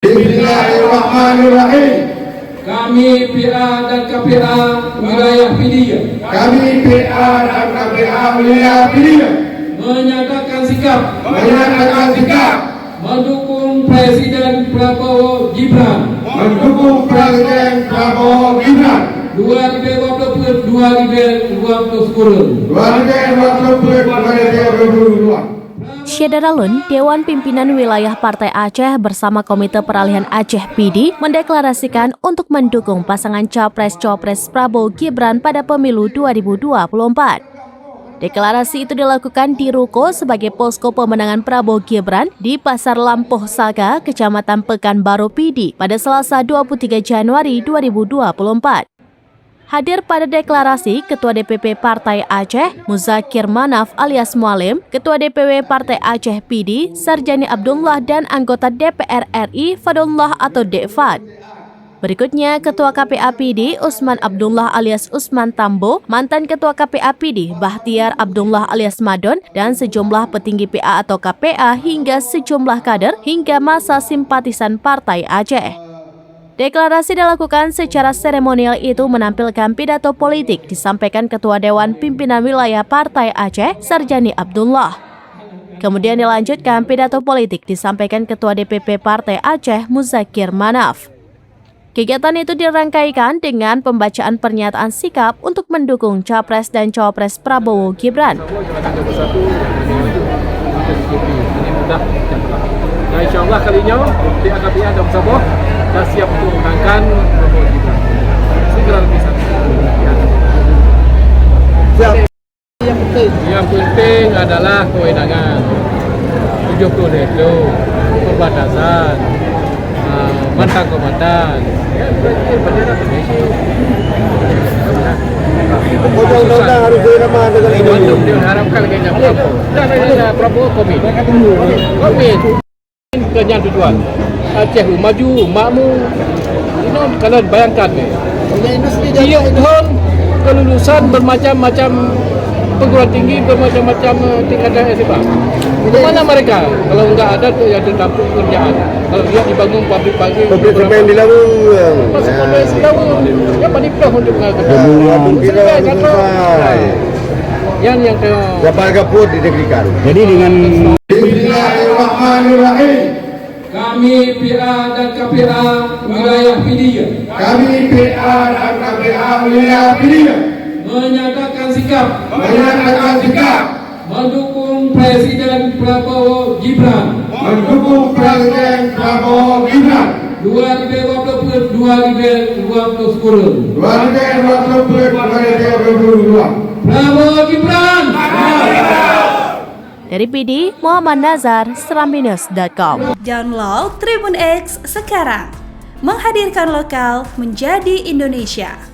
Bismillahirrahmanirrahim. Kami PA dan KPA wilayah Pidia. Kami PA dan KPA wilayah Pidia Menyatakan sikap mendukung Presiden Prabowo Gibran 2020-2022. Syederalun, Dewan Pimpinan Wilayah Partai Aceh bersama Komite Peralihan Aceh PD mendeklarasikan untuk mendukung pasangan Capres-Cawapres Prabowo Gibran pada pemilu 2024. Deklarasi itu dilakukan di Ruko sebagai posko pemenangan Prabowo Gibran di Pasar Lampuh Saga, Kecamatan Pekanbaru PD pada Selasa 23 Januari 2024. Hadir pada deklarasi Ketua DPP Partai Aceh, Muzakir Manaf alias Mualim, Ketua DPW Partai Aceh PD, Sarjani Abdullah dan anggota DPR RI Fadullah atau Dekfad. Berikutnya, Ketua KPA PD Usman Abdullah alias Usman Tambo, mantan Ketua KPA PD Bahtiar Abdullah alias Madon, dan sejumlah petinggi PA atau KPA hingga sejumlah kader hingga masa simpatisan Partai Aceh. Deklarasi dilakukan secara seremonial itu menampilkan pidato politik disampaikan Ketua Dewan Pimpinan Wilayah Partai Aceh, Sarjani Abdullah. Kemudian dilanjutkan pidato politik disampaikan Ketua DPP Partai Aceh, Muzakir Manaf. Kegiatan itu dirangkaikan dengan pembacaan pernyataan sikap untuk mendukung Capres dan Cawapres Prabowo Gibran. Nah, insyaAllah kalinya PA-KPA dan bersama dah siap untuk memenangkan Prabowo Gibran. Segera bisa. Yang penting adalah kewenangan 70 deklo, perbatasan, mantan komandan. Bendera Indonesia. Undang-undang harus dirama dengan ini. Untuk diharapkan kayaknya Prabowo. Dan ada Prabowo komit. Kenyang tujuan. Aceh maju, makmur. Ini kalian bayangkan ni. Tiap tahun kelulusan bermacam-macam perguruan tinggi, bermacam-macam tingkatan SMA. Mana mereka? Kalau enggak ada tu yang terdampung kerjaan. Kalau dia dibangun pabrik-pabrik. Pabrik semen di Lawung. Masuk pabrik di Lawung. Yang dipelah untuk mengatakan. Yang Kapal kapur didegrikan. Jadi dengan Bismillahirrahmanirrahim. Kami PA dan KPA wilayah Pidia Kami PA dan KPA wilayah Pidia menyatakan sikap mendukung Presiden Prabowo Gibran 2020-2022. Prabowo Gibran. Dari PD, Muhammad Nazar, serambinews.com. Download Tribun X sekarang, menghadirkan lokal menjadi Indonesia.